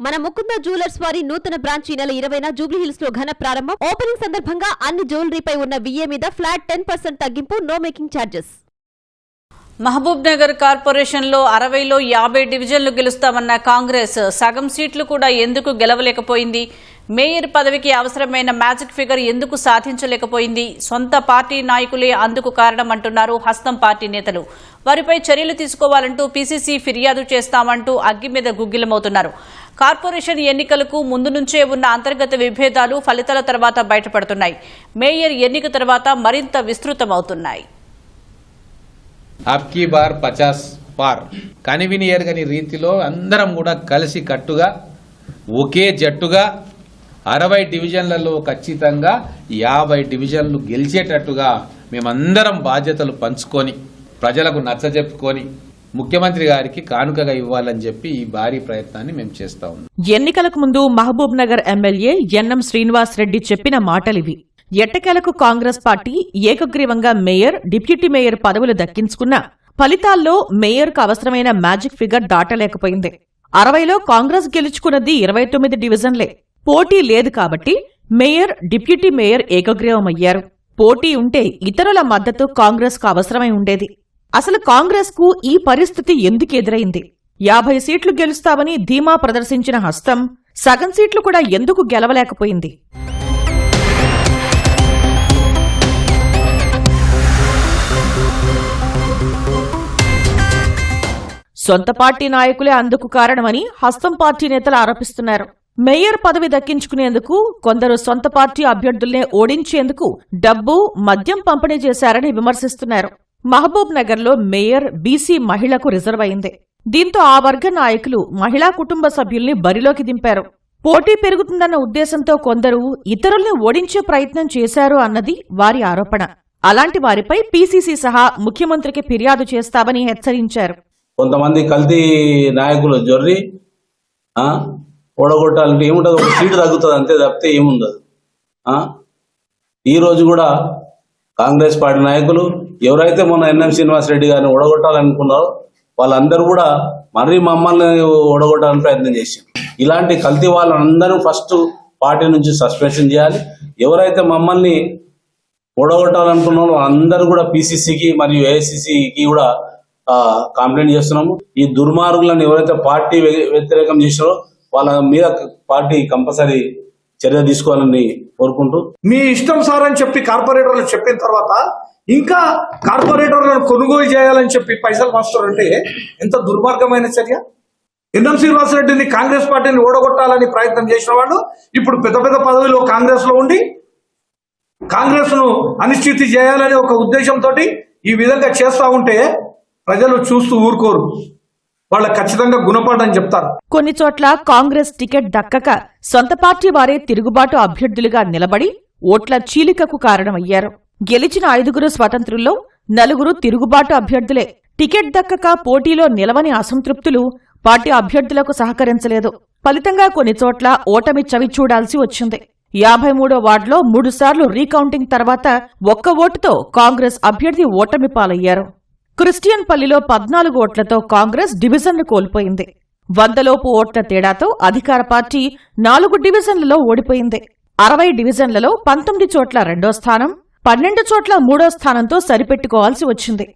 మన ముకుంద జ్యువెలర్స్ వారి నూతన బ్రాంచ్ ఈ నెల 20న జూబ్లీహిల్స్ లో ఘన ప్రారంభం. ఓపెనింగ్ సందర్భంగా అన్ని జ్యువెలరీపై ఉన్న VA మీద ఫ్లాట్ 10% తగ్గింపు, no making charges. Mahbubnagar corporation లో 60లో 50 డివిజన్లు గెలుస్తామన్న కాంగ్రెస్ సగం సీట్లు కూడా ఎందుకు గెలవలేకపోయింది? మేయర్ పదవికి అవసరమైన మ్యాజిక్ ఫిగర్ ఎందుకు సాధించలేకపోయింది? సొంత పార్టీ నాయకులే అందుకు కారణమంటున్నారు హస్తం పార్టీ నేతలు. వారిపై చర్యలు తీసుకోవాలంటూ PCC ఫిర్యాదు చేస్తామంటూ అగ్గి మీద గుగ్గిలమవుతున్నారు. కార్పొరేషన్ ఎన్నికలకు ముందు నుంచే ఉన్న అంతర్గత విభేదాలు ఫలితాల తర్వాత బయటపడుతున్నాయి. మేయర్ ఎన్నిక తర్వాత మరింత విస్తృతమవుతున్నాయి. అబ్కీ బార్ 50 పార్ కనివిని ఎరగని రీతిలో అందరం కూడా కలిసి కట్టుగా ఒకే జట్టుగా 60 డివిజన్లలో ఖచ్చితంగా 50 డివిజన్లు గెలిచేటట్టుగా మేమందరం బాధ్యతలు పంచుకొని ప్రజలకు నచ్చజెప్పుకొని ముఖ్యమంత్రి గారికి కానుకగా ఇవ్వాలని చెప్పి ఈ భారీ ప్రయత్నాన్ని మేము చేస్తా ఉన్నాం. ఎన్నికలకు ముందు మహబూబ్ నగర్ ఎమ్మెల్యే ఎన్ఎం శ్రీనివాస్ రెడ్డి చెప్పిన మాటలివి. ఎట్టకేలకు కాంగ్రెస్ పార్టీ ఏకగ్రీవంగా మేయర్, డిప్యూటీ మేయర్ పదవులు దక్కించుకున్నా ఫలితాల్లో మేయర్కు అవసరమైన మ్యాజిక్ ఫిగర్ దాటలేకపోయింది. 60లో కాంగ్రెస్ గెలుచుకున్నది 29 డివిజన్లే. పోటీ లేదు కాబట్టి మేయర్, డిప్యూటీ మేయర్ ఏకగ్రీవమయ్యారు. పోటీ ఉంటే ఇతరుల మద్దతు కాంగ్రెస్కు అవసరమై ఉండేది. అసలు కాంగ్రెస్కు ఈ పరిస్థితి ఎందుకు ఎదురైంది? 50 సీట్లు గెలుస్తామని ధీమా ప్రదర్శించిన హస్తం సగం సీట్లు కూడా ఎందుకు గెలవలేకపోయింది? సొంత పార్టీ నాయకులే అందుకు కారణమని హస్తం పార్టీ నేతలు ఆరోపిస్తున్నారు. మేయర్ పదవి దక్కించుకునేందుకు కొందరు సొంత పార్టీ అభ్యర్థుల్నే ఓడించేందుకు డబ్బు, మద్యం పంపిణీ చేశారని విమర్శిస్తున్నారు. మహబూబ్ నగర్లో మేయర్ బీసీ మహిళకు రిజర్వ్ అయింది. దీంతో ఆ వర్గ నాయకులు మహిళా కుటుంబ సభ్యుల్ని బరిలోకి దింపారు. పోటీ పెరుగుతుందన్న ఉద్దేశంతో కొందరు ఇతరుల్ని ఓడించే ప్రయత్నం చేశారు అన్నది వారి ఆరోపణ. అలాంటి వారిపై PCC సహా ముఖ్యమంత్రికి ఫిర్యాదు చేస్తామని హెచ్చరించారు. కొంతమంది కల్తీ నాయకులు జొర్రి ఓడగొట్టాలంటే ఏముంటుంది, ఒక సీటు తగ్గుతుంది అంతే తప్పితే ఏముండదు. ఈ రోజు కూడా కాంగ్రెస్ పార్టీ నాయకులు ఎవరైతే మొన్న ఎన్ఎం శ్రీనివాస్ రెడ్డి గారిని ఓడగొట్టాలనుకున్నారో వాళ్ళందరూ కూడా మరీ మమ్మల్ని ఓడగొట్టాలని ప్రయత్నం చేశారు. ఇలాంటి కల్తీ వాళ్ళందరూ ఫస్ట్ పార్టీ నుంచి సస్పెన్షన్ చేయాలి. ఎవరైతే మమ్మల్ని ఓడగొట్టాలనుకున్నారో అందరూ కూడా PCCకి మరియు AICCకి కూడా కంప్లైంట్ చేస్తున్నాము. ఈ దుర్మార్గులను ఎవరైతే పార్టీ వ్యతిరేకం చేసినారో వాళ్ళ మీద పార్టీ కంపల్సరీ చర్య తీసుకోవాలని కోరుకుంటూ, మీ ఇష్టం సార్ అని చెప్పి కార్పొరేటర్లు చెప్పిన తర్వాత ఇంకా కార్పొరేటర్లను కొనుగోలు చేయాలని చెప్పి పైసలు పంచుతారంటే ఎంత దుర్మార్గమైన చర్య. ఎన్ఎం శ్రీనివాసరెడ్డిని కాంగ్రెస్ పార్టీని ఓడగొట్టాలని ప్రయత్నం చేసిన వాళ్ళు ఇప్పుడు పెద్ద పెద్ద పదవిలో కాంగ్రెస్ లో ఉండి కాంగ్రెస్ ను అనిశ్చితి చేయాలని ఒక ఉద్దేశంతో ఈ విధంగా చేస్తా ఉంటే ప్రజలు చూస్తూ ఊరుకోరు, వాళ్ళకి ఖచ్చితంగా గుణపాఠం చెప్తారు. కొన్ని చోట్ల కాంగ్రెస్ టికెట్ దక్కక సొంత పార్టీ వారే తిరుగుబాటు అభ్యర్థులుగా నిలబడి ఓట్ల చీలికకు కారణమయ్యారు. గెలిచిన 5గురు స్వతంత్రుల్లో 4 తిరుగుబాటు అభ్యర్థులే. టికెట్ దక్కక పోటీలో నిలవని అసంతృప్తులు పార్టీ అభ్యర్థులకు సహకరించలేదు. ఫలితంగా కొన్ని చోట్ల ఓటమి చవి చూడాల్సి వచ్చింది. 53వ వార్డులో 3 సార్లు రీకౌంటింగ్ తర్వాత 1 ఓటుతో కాంగ్రెస్ అభ్యర్థి ఓటమి పాలయ్యారు. క్రిస్టియన్ పల్లిలో 14 ఓట్లతో కాంగ్రెస్ డివిజన్ను కోల్పోయింది. 100 లోపు ఓట్ల తేడాతో అధికార పార్టీ 4 డివిజన్లలో ఓడిపోయింది. 60 డివిజన్లలో 19 చోట్ల 2వ స్థానం, 12 చోట్ల 3వ స్థానంతో సరిపెట్టుకోవాల్సి వచ్చింది.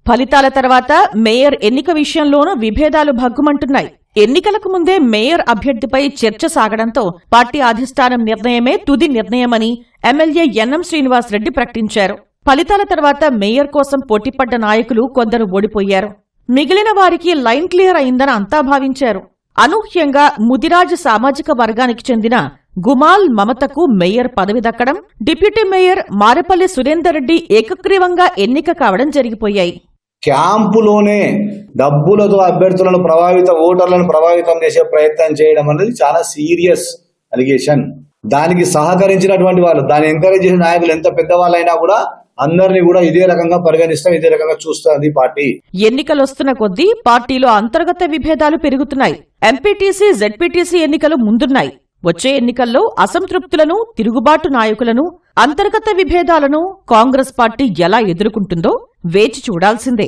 ఫలితాల తర్వాత మేయర్ ఎన్నిక విషయంలోనూ విభేదాలు భగ్గుమంటున్నాయి. ఎన్నికలకు ముందే మేయర్ అభ్యర్థిపై చర్చ సాగడంతో పార్టీ అధిష్టానం నిర్ణయమే తుది నిర్ణయమని ఎమ్మెల్యే ఎన్ఎం శ్రీనివాస్ రెడ్డి ప్రకటించారు. ఫలితాల తర్వాత మేయర్ కోసం పోటీపడ్డ నాయకులు కొందరు ఓడిపోయారు. మిగిలిన వారికి లైన్ క్లియర్ అయిందని అంతా భావించారు. అనూహ్యంగా ముదిరాజ్ సామాజిక వర్గానికి చెందిన గుమాల్ మమతకు మేయర్ పదవి దక్కడం, డిప్యూటీ మేయర్ మారెపల్లి సురేందర్ రెడ్డి ఏకగ్రీవంగా ఎన్నిక కావడం జరిగిపోయాయి. క్యాంపులోనే డబ్బులతో అభ్యర్థులను ఓటర్లను ప్రభావితం చేసే ప్రయత్నం చేయడం అనేది చాలా సీరియస్ అలిగేషన్. దానికి సహకరించినటువంటి వాళ్ళు, దాన్ని ఎంకరేజ్ చేసిన నాయకులు ఎంత పెద్దవాళ్ళైనా కూడా అందరినీ కూడా ఇదే రకంగా పరిగణిస్తాం, ఇదే రకంగా చూస్తుంది పార్టీ. ఎన్నికలొస్తున్న కొద్దీ పార్టీలో అంతర్గత విభేదాలు పెరుగుతున్నాయి. ఎంపీటీసీ, జెడ్పీటీసీ ఎన్నికలు ముందున్నాయి. వచ్చే ఎన్నికల్లో అసంతృప్తులను, తిరుగుబాటు నాయకులను, అంతర్గత విభేదాలను కాంగ్రెస్ పార్టీ ఎలా ఎదుర్కొంటుందో వేచి చూడాల్సిందే.